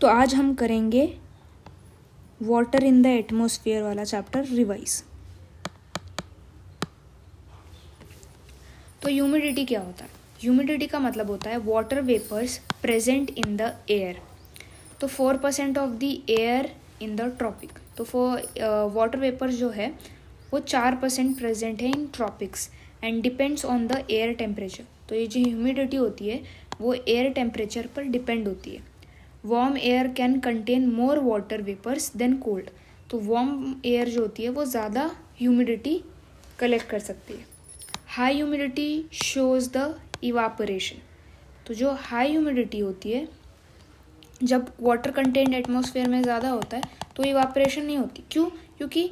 तो आज हम करेंगे वाटर इन द एटमॉस्फेयर वाला चैप्टर रिवाइज। तो ह्यूमिडिटी क्या होता है? ह्यूमिडिटी का मतलब होता है water vapours present in the air. तो 4% of the air in the tropic. तो वाटर वेपर्स जो है वो 4% प्रेजेंट है in tropics and depends on the air temperature. तो ये जो ह्यूमिडिटी होती है वो एयर टेम्परेचर पर डिपेंड होती है। Warm air can contain more water vapours than cold. तो वार्म एयर जो होती है वो ज़्यादा ह्यूमिडिटी कलेक्ट कर सकती है। High humidity shows the evaporation. तो जो हाई ह्यूमिडिटी होती है, जब वाटर कंटेंट एटमॉस्फेयर में ज़्यादा होता है तो इवापोरेशन नहीं होती। क्यों? क्योंकि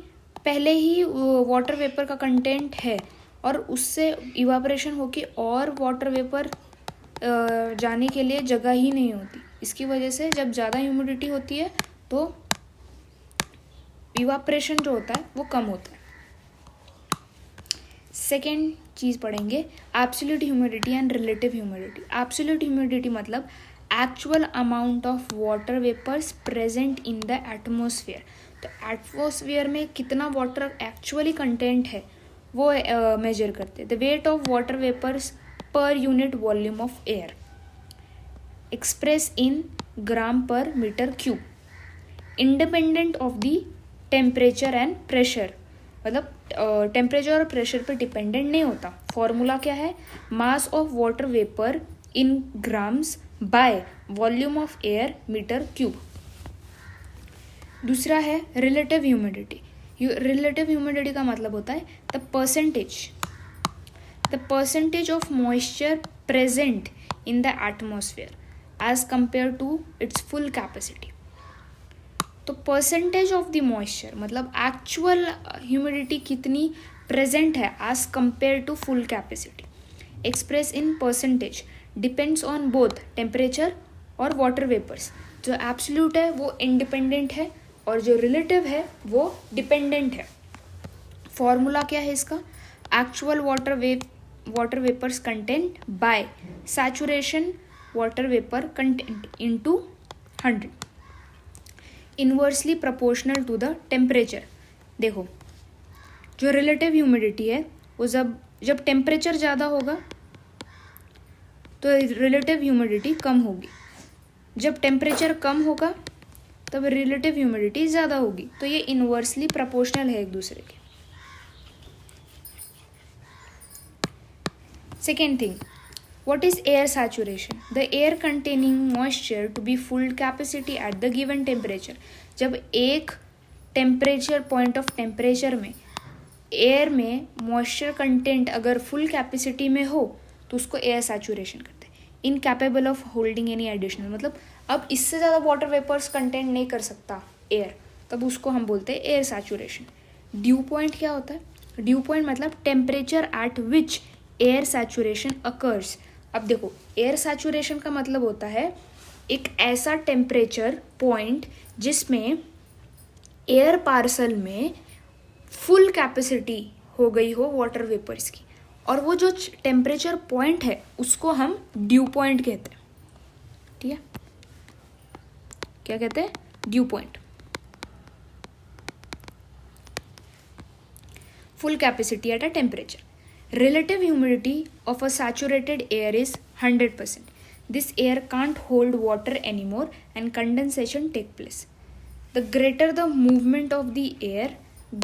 पहले ही वाटर वेपर का कंटेंट है और उससे इवापोरेशन होके और वाटर वेपर जाने के लिए जगह ही नहीं होती। इसकी वजह से जब ज़्यादा ह्यूमिडिटी होती है तो इवापोरेशन जो होता है वो कम होता है। सेकेंड चीज़ पढ़ेंगे absolute humidity and relative humidity. Absolute humidity मतलब actual amount of water vapours present in the atmosphere. तो एटमॉस्फेयर में कितना वाटर एक्चुअली कंटेंट है वो मेजर करते हैं। The weight of water vapours per unit volume of air express in gram per meter cube, independent of the temperature and pressure. मतलब temperature और pressure पर डिपेंडेंट नहीं होता। फॉर्मूला क्या है? Mass of water vapour in grams by volume of air meter cube. दूसरा है relative humidity. Relative humidity का मतलब होता है the percentage of moisture present in the atmosphere as compare to its full capacity. तो percentage of the moisture मतलब actual humidity कितनी present है as compare to full capacity, express in percentage, depends on both temperature और water vapours. जो absolute है वो independent है और जो रिलेटिव है वो डिपेंडेंट है। फॉर्मूला क्या है इसका? Actual water vapours content by saturation water vapour content into 100, inversely proportional to the temperature. देखो, जो रिलेटिव ह्यूमिडिटी है वो जब टेम्परेचर ज़्यादा होगा तो रिलेटिव ह्यूमिडिटी कम होगी। जब टेम्परेचर कम होगा तब रिलेटिव ह्यूमिडिटी ज़्यादा होगी। तो ये इन्वर्सली प्रोपोर्शनल है एक दूसरे के। Second thing, what is air saturation? The air containing moisture to be full capacity at the given temperature. जब एक टेम्परेचर पॉइंट ऑफ टेम्परेचर में एयर में मॉइस्चर कंटेंट अगर फुल कैपेसिटी में हो तो उसको एयर सैचुरेशन करते हैं। Incapable of holding any additional, मतलब अब इससे ज़्यादा वाटर वेपर्स कंटेंट नहीं कर सकता एयर, तब उसको हम बोलते हैं एयर सैचुरेशन। ड्यू पॉइंट क्या होता है? ड्यू पॉइंट मतलब temperature at which air saturation occurs. अब देखो, एयर सैचुरेशन का मतलब होता है एक ऐसा टेम्परेचर पॉइंट जिसमें एयर पार्सल में फुल कैपेसिटी हो गई हो वाटर वेपर्स की, और वो जो टेम्परेचर पॉइंट है उसको हम ड्यू पॉइंट कहते हैं। ठीक है, क्या कहते हैं? Due point. Full capacity at a temperature. Relative humidity of a saturated air is 100%. This air can't hold water anymore and condensation take place. The greater the movement of the air,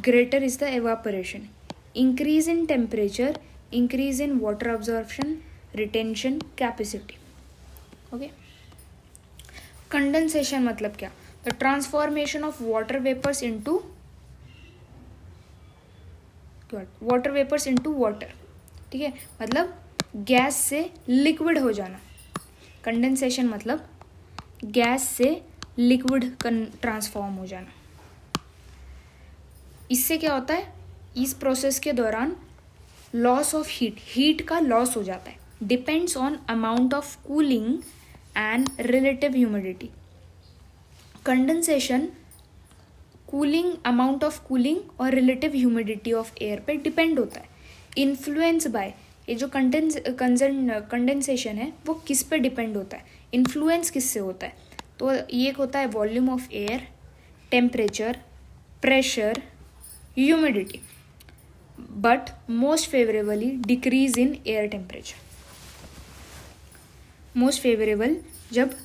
greater is the evaporation. Increase in temperature, increase in water absorption, retention capacity. Okay. Condensation मतलब क्या? The transformation of water vapors into water. ठीक है, मतलब gas से liquid हो जाना। Condensation मतलब gas से लिक्विड ट्रांसफॉर्म हो जाना। इससे क्या होता है? इस प्रोसेस के दौरान लॉस ऑफ हीट का लॉस हो जाता है। Depends on amount of cooling and relative humidity. Condensation cooling, amount of cooling और रिलेटिव ह्यूमिडिटी ऑफ एयर पे डिपेंड होता है। इन्फ्लुएंस बाय, ये जो कंडेंसेशन है वो किस पे डिपेंड होता है? इन्फ्लुएंस किससे होता है? तो ये एक होता है volume of air, temperature, pressure, humidity, but most favourably decrease in air temperature. Most favourable जब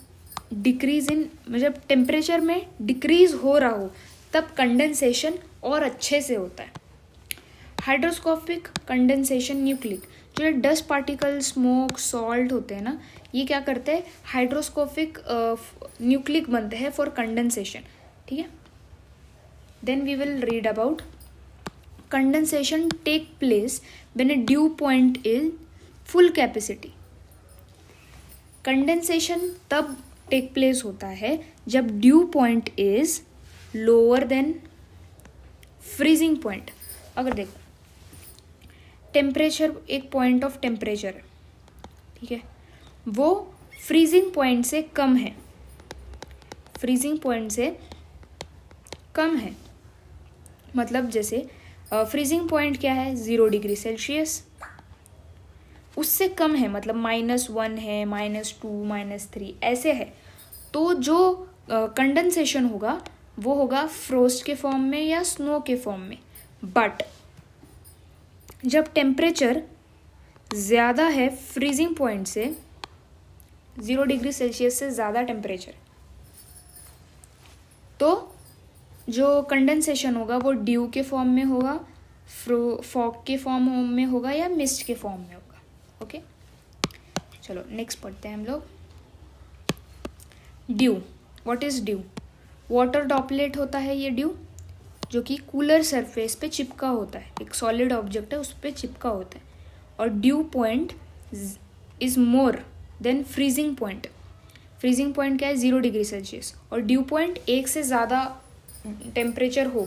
डिक्रीज इन मतलब टेम्परेचर में डिक्रीज हो रहा हो तब कंडेंसेशन और अच्छे से होता है। हाइड्रोस्कोपिक कंडेंसेशन न्यूक्लिक, जो डस्ट पार्टिकल, स्मोक, सॉल्ट होते हैं ना, ये क्या करते हैं, हाइड्रोस्कोपिक न्यूक्लिक बनते हैं फॉर कंडेंसेशन, ठीक है। Then we will read about condensation take place when a dew point is full capacity. Condensation तब टेक प्लेस होता है जब dew point is lower than freezing point. अगर देखो टेम्परेचर एक पॉइंट ऑफ टेम्परेचर है, ठीक है, वो फ्रीजिंग पॉइंट से कम है, फ्रीजिंग पॉइंट से कम है, मतलब जैसे फ्रीजिंग पॉइंट क्या है, 0 डिग्री सेल्सियस, उससे कम है, मतलब -1 है, -2, -3 ऐसे है, तो जो कंडेंसेशन होगा वो होगा फ्रोस्ट के फॉर्म में या स्नो के फॉर्म में। बट जब टेम्परेचर ज़्यादा है फ्रीजिंग पॉइंट से, 0 डिग्री सेल्सियस से ज़्यादा टेम्परेचर, तो जो कंडेंसेशन होगा वो ड्यू के फॉर्म में होगा, फॉग के फॉर्म में होगा या मिस्ट के फॉर्म में होगा। ओके, चलो नेक्स्ट पढ़ते हैं हम लोग। Due, what is due? Water droplet होता है ये ड्यू, जो कि कूलर सरफेस पे चिपका होता है, एक सॉलिड ऑब्जेक्ट है उस पर चिपका होता है, और due point is more than freezing point. Freezing point क्या है, 0 डिग्री सेल्सियस, और ड्यू पॉइंट 1 से ज़्यादा टेम्परेचर हो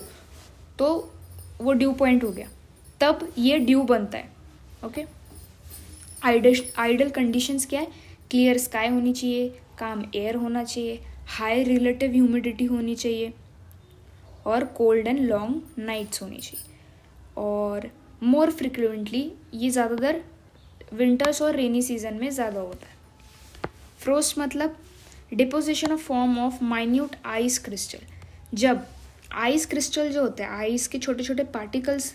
तो वो ड्यू पॉइंट हो गया, तब ये ड्यू बनता है। ओके, आइडल कंडीशंस क्या है, क्लियर स्काई होनी चाहिए, काम एयर होना चाहिए, हाई रिलेटिव ह्यूमिडिटी होनी चाहिए, और कोल्ड एंड लॉन्ग नाइट्स होनी चाहिए। और मोर फ्रिक्वेंटली ये ज़्यादातर विंटर्स और रेनी सीजन में ज़्यादा होता है। फ्रोस्ट मतलब deposition of form of minute ice crystal. जब आइस क्रिस्टल जो होते हैं, आइस के छोटे छोटे पार्टिकल्स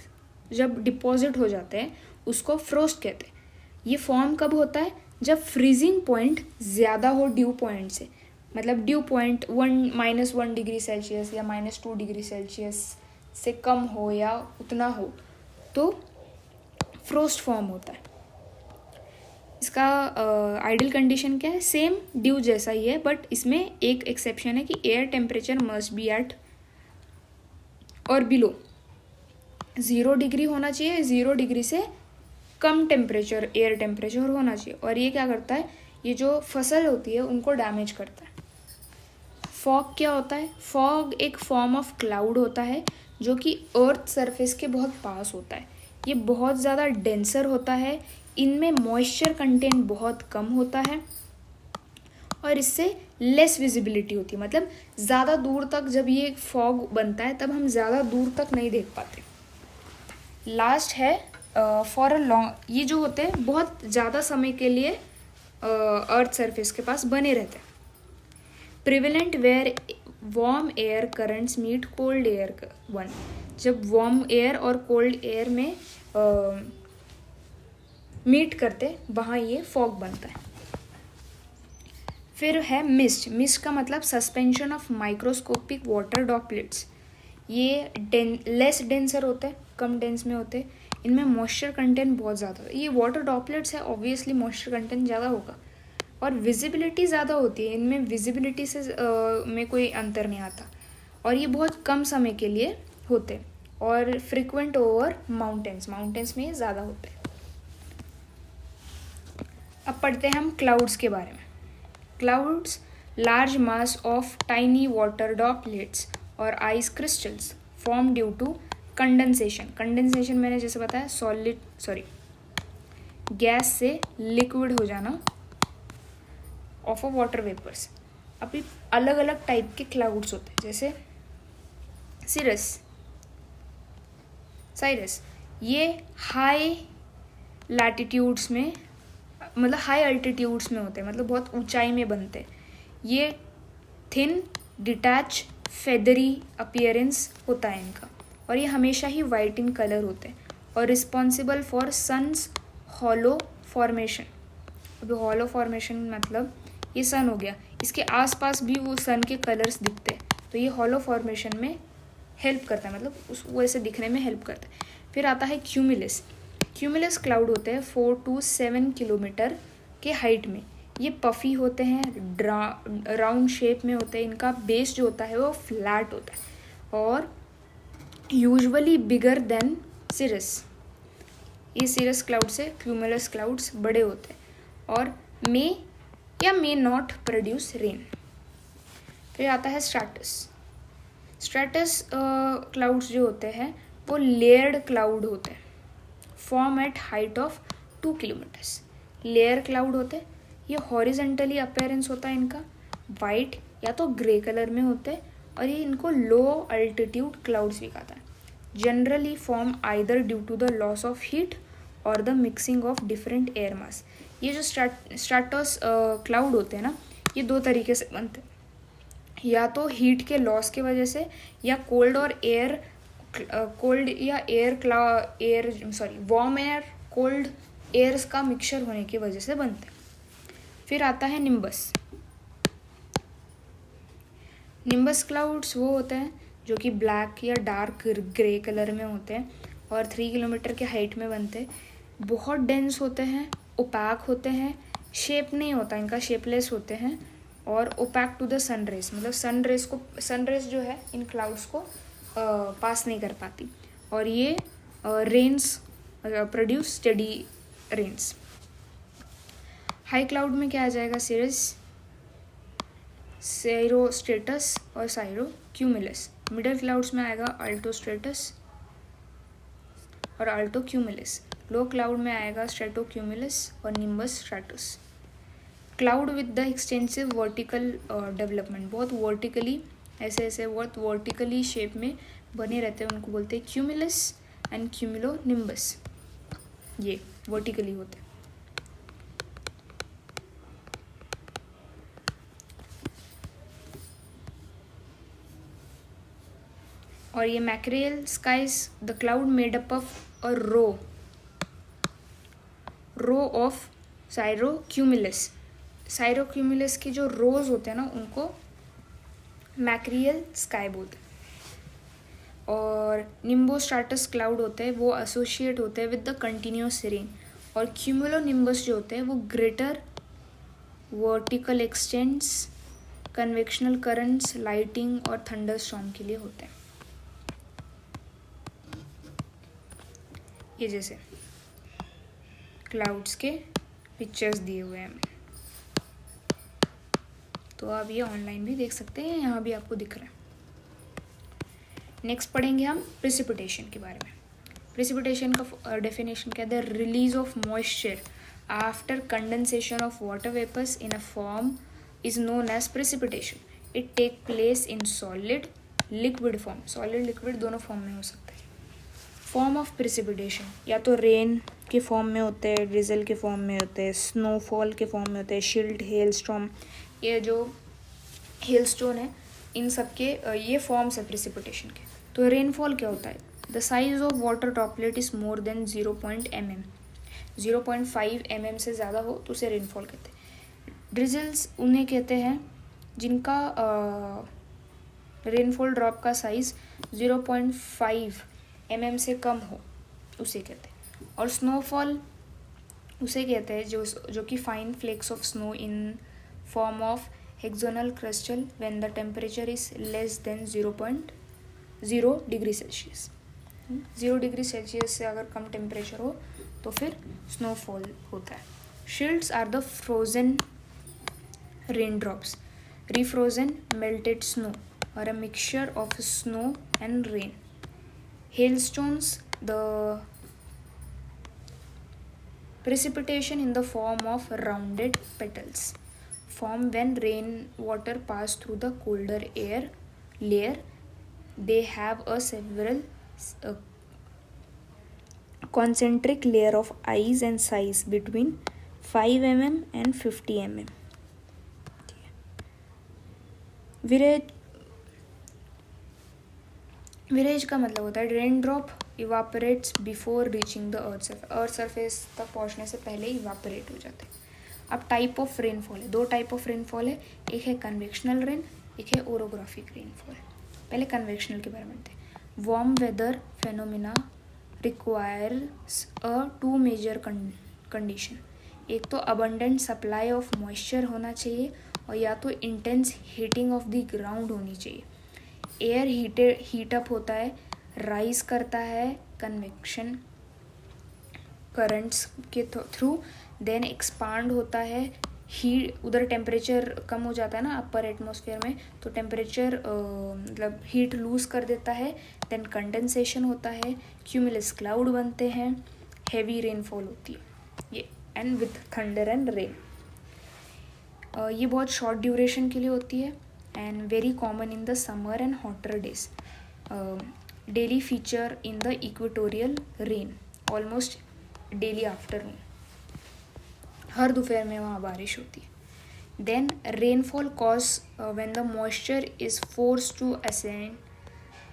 जब डिपॉजिट हो जाते हैं उसको फ्रोस्ट कहते हैं। ये फॉर्म कब होता है, जब फ्रीजिंग पॉइंट ज़्यादा हो ड्यू पॉइंट से, मतलब ड्यू पॉइंट -1 डिग्री सेल्सियस या -2 डिग्री सेल्सियस से कम हो या उतना हो तो फ्रोस्ट फॉर्म होता है। इसका आइडियल कंडीशन क्या है, सेम ड्यू जैसा ही है, बट इसमें एक एक्सेप्शन है कि air temperature must be at और बिलो 0 डिग्री होना चाहिए, 0 डिग्री से कम टेम्परेचर एयर टेम्परेचर होना चाहिए। और ये क्या करता है, ये जो फसल होती है उनको डैमेज करता है। फॉग क्या होता है, फॉग एक फॉर्म ऑफ क्लाउड होता है जो कि अर्थ सरफेस के बहुत पास होता है। ये बहुत ज़्यादा डेंसर होता है, इनमें मॉइस्चर कंटेंट बहुत कम होता है और इससे लेस विजिबिलिटी होती है, मतलब ज़्यादा दूर तक जब ये फॉग बनता है तब हम ज़्यादा दूर तक नहीं देख पाते। लास्ट है फॉर अ लॉन्ग, ये जो होते हैं बहुत ज़्यादा समय के लिए अर्थ सरफेस के पास बने रहते हैं। Prevalent where warm air currents meet cold air one, जब वार्म एयर और कोल्ड एयर में मीट करते वहाँ ये फॉग बनता है। फिर है मिस्ट। मिस्ट का मतलब suspension of microscopic water droplets. ये लेस डेंसर होते हैं, कम डेंस में होते हैं, इनमें मॉइस्चर कंटेंट बहुत ज़्यादा है। ये वाटर ड्रॉपलेट्स है, ऑब्वियसली मॉइस्चर कंटेंट ज़्यादा होगा और विजिबिलिटी ज़्यादा होती है, इनमें विजिबिलिटी से में कोई अंतर नहीं आता और ये बहुत कम समय के लिए होते हैं और फ्रिक्वेंट ओवर माउंटेन्स में ये ज़्यादा होते हैं। अब पढ़ते हैं हम क्लाउड्स के बारे में। Clouds large mass of tiny water droplets और ice crystals form due to condensation. Condensation मैंने जैसे बताया गैस से लिक्विड हो जाना ऑफ अ वाटर वेपर्स। अभी अलग अलग टाइप के क्लाउड्स होते हैं, जैसे साइरस, ये हाई लैटिट्यूड्स में मतलब हाई अल्टीट्यूड्स में होते हैं, मतलब बहुत ऊंचाई में बनते हैं। ये थिन डिटैच फेदरी अपीयरेंस होता है इनका, और ये हमेशा ही वाइट इन कलर होते हैं और responsible for sun's halo formation. अभी हॉलो फॉर्मेशन मतलब ये सन हो गया, इसके आसपास भी वो सन के कलर्स दिखते हैं, तो ये हॉलो फॉर्मेशन में हेल्प करता है, मतलब उस वैसे दिखने में हेल्प करता है। फिर आता है क्यूमुलस। क्यूमुलस क्लाउड होते हैं 4 to 7 किलोमीटर के हाइट में। ये पफ़ी होते हैं, राउंड शेप में होते हैं, इनका बेस जो होता है वो फ्लैट होता है और यूजुअली बिगर देन सिरस। ये सिरस क्लाउड से क्यूमुलस क्लाउड्स बड़े होते हैं और मे या मे नॉट प्रोड्यूस रेन। फिर आता है स्ट्रैटस। स्ट्रैटस क्लाउड्स जो होते हैं वो लेयर्ड क्लाउड होते हैं, form at height of 2 kilometres. Layer cloud होते हैं, ये हॉरिजेंटली अपीयरेंस होता है इनका, वाइट या तो ग्रे कलर में होते हैं और ये इनको लो अल्टीट्यूड क्लाउड्स भी कहता है। Generally form either due to the loss of heat और the mixing of different air mass. ये जो स्ट्रैटस क्लाउड होते हैं ना, ये 2 तरीके से बनते हैं, या तो हीट के लॉस की वजह से या cold warm air cold airs का मिक्सचर होने की वजह से बनते हैं। फिर आता है निम्बस। निम्बस क्लाउड्स वो होते हैं जो कि ब्लैक या डार्क ग्रे कलर में होते हैं और 3 किलोमीटर के हाइट में बनते हैं। बहुत डेंस होते हैं, ओपैक होते हैं, शेप नहीं होता इनका, शेपलेस होते हैं और ओपैक टू द सनरेज, मतलब सनरेज जो है इन क्लाउड्स को पास नहीं कर पाती और ये rains produce steady rains. High cloud में क्या आ जाएगा? सिरस, साइरोस्ट्रेटस और साइरोक्यूमुलस। मिडिल क्लाउड्स में आएगा अल्टोस्ट्रेटस और अल्टोक्यूमुलस। लो क्लाउड में आएगा स्ट्रेटोक्यूमुलस और nimbus stratus. Cloud with the extensive vertical development, बहुत वर्टिकली ऐसे बहुत वर्टिकली शेप में बने रहते हैं, उनको बोलते हैं क्यूमुलस एंड क्यूमुलोनिम्बस। ये वर्टिकली होते हैं। और ये mackerel skies, the cloud made up of a row of cirrocumulus. Cirrocumulus की जो रोज होते हैं ना, उनको मैक्रियल स्काई बोलते हैं। और निम्बोस्ट्रैटस क्लाउड होते हैं वो एसोसिएट होते हैं विद द कंटिन्यूस रेन, और क्यूमुलोनिम्बस जो होते हैं वो greater vertical extents, convectional currents, lighting और थंडर स्टॉर्म के लिए होते हैं। ये जैसे क्लाउड्स के पिक्चर्स दिए हुए हैं, तो आप ये ऑनलाइन भी देख सकते हैं, यहाँ भी आपको दिख रहा है। नेक्स्ट पढ़ेंगे हम प्रेसिपिटेशन के बारे में। प्रेसिपिटेशन का डेफिनेशन क्या है? The release of moisture after condensation of water vapours in a form is known as precipitation. It take place in solid liquid form. Solid liquid दोनों फॉर्म में हो सकता है। फॉर्म ऑफ प्रेसिपिटेशन या तो रेन के फॉर्म में होते हैं, ड्रिजल के फॉर्म में होते हैं, स्नोफॉल के फॉर्म में होते हैं, शील्ड, हेल स्टॉर्म। ये जो हेल स्टोन है, इन सब के ये फॉर्म्स है प्रेसिपिटेशन के। तो रेनफॉल क्या होता है? The size of water droplet is more than 0.5 mm से ज़्यादा हो तो उसे रेनफॉल कहते हैं। ड्रिजल्स उन्हें कहते हैं जिनका रेनफॉल ड्रॉप का साइज 0.5 mm से कम हो, उसे कहते हैं। और स्नोफॉल उसे कहते हैं जो कि fine flakes of snow in form of hexagonal crystal when the temperature is less than 0.0 degree Celsius. 0 degree Celsius से अगर कम टेम्परेचर हो तो फिर स्नोफॉल होता है। Sleets are the frozen rain drops, refrozen melted snow or a mixture of snow and rain. Hailstones, the precipitation in the form of rounded petals, form when rainwater pass through the colder air layer. They have a several concentric layer of ice and size between 5 mm and 50 mm. Virga का मतलब होता है rain drop evaporates before reaching the earth surface तक पहुंचने से पहले evaporate हो जाते हैं। अब टाइप ऑफ रेनफॉल है, दो टाइप ऑफ रेनफॉल है, एक है कन्वेक्शनल रेन, एक है ओरोग्राफिक रेनफॉल। पहले कन्वेक्शनल के बारे में बताते हैं। Warm weather phenomena requires a two major condition. एक तो अबंडेंट सप्लाई ऑफ मॉइस्चर होना चाहिए और या तो intense heating of the ground होनी चाहिए। एयर हीटअप होता है, राइज करता है कन्वेक्शन करंट्स के थ्रू, देन एक्सपांड होता है, उधर टेम्परेचर कम हो जाता है ना अपर एटमॉस्फेयर में, तो टेम्परेचर मतलब हीट लूज कर देता है, देन कंडेंसेशन होता है, क्यूमुलस क्लाउड बनते हैं, हैवी रेनफॉल होती है ये, and with thunder and rain. ये बहुत शॉर्ट ड्यूरेशन के लिए होती है and very common in the summer and hotter days. Daily feature in the equatorial rain, almost daily afternoon, हर दोपहर में वहाँ बारिश होती है। Then rainfall cause when the moisture is forced to ascend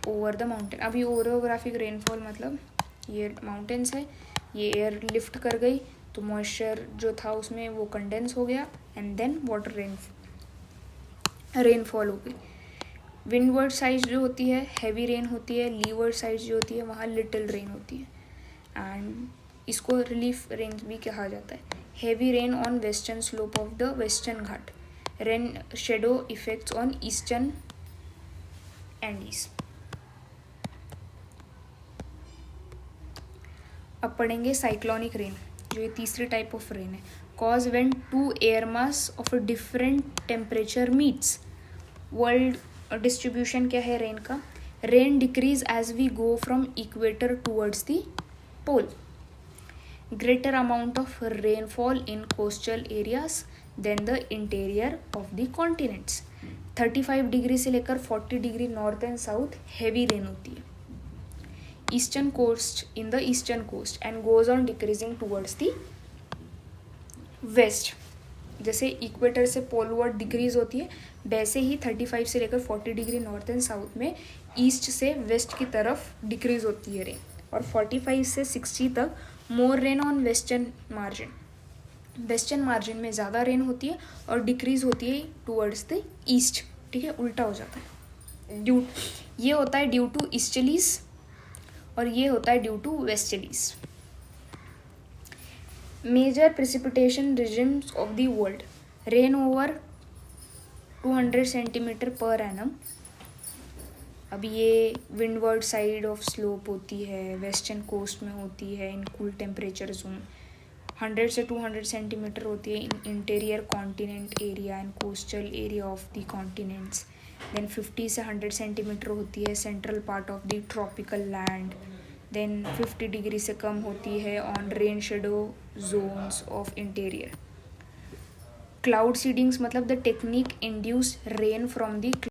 over the mountain। अभी orographic rainfall मतलब ये mountains है, ये एयर लिफ्ट कर गई तो मॉइस्चर जो था उसमें वो कंडेंस हो गया एंड देन वाटर रेनफॉल हो गई। विंडवर्ड साइड जो होती है हैवी रेन होती है, लीवर्ड साइड जो होती है वहाँ लिटिल रेन होती है, एंड इसको रिलीफ रेन भी कहा जाता है। Heavy rain on western slope of the western Ghat, rain shadow effects on eastern Andes. अब पढ़ेंगे साइक्लोनिक रेन, जो ये तीसरी टाइप ऑफ रेन है। Cause when two air mass of a different temperature meets. World distribution क्या है rain का? Rain decrease as we go from equator towards the pole. Greater amount of rainfall in coastal areas than the interior of the continents. 35 degree से लेकर 40 degree north and south heavy rain होती है। Eastern coast, in the eastern coast and goes on decreasing towards the west. जैसे equator से poleward decrease होती है, वैसे ही 35 से लेकर 40 डिग्री नॉर्थ एंड साउथ में ईस्ट से वेस्ट की तरफ डिक्रीज होती है रेन, और 45 से 60 तक मोर rain on western margin. Western margin में ज़्यादा रेन होती है और डिक्रीज होती है टूवर्ड्स द ईस्ट। ठीक है, उल्टा हो जाता है। ये होता है ड्यू टू ईस्टर्लीज और ये होता है due to westerlies. Major precipitation regimes of the world. Rain over 200 centimetre per annum. अब ये विंडवर्ड साइड ऑफ स्लोप होती है, वेस्टर्न कोस्ट में होती है इन कूल टेम्परेचर जोन। 100 से 200 सेंटीमीटर होती है in interior continent area and coastal area of the continents. Then 50 से 100 सेंटीमीटर होती है central part of the tropical land. Then 50 degree से कम होती है on rain shadow zones of interior. Cloud seedings मतलब the technique induce rain from the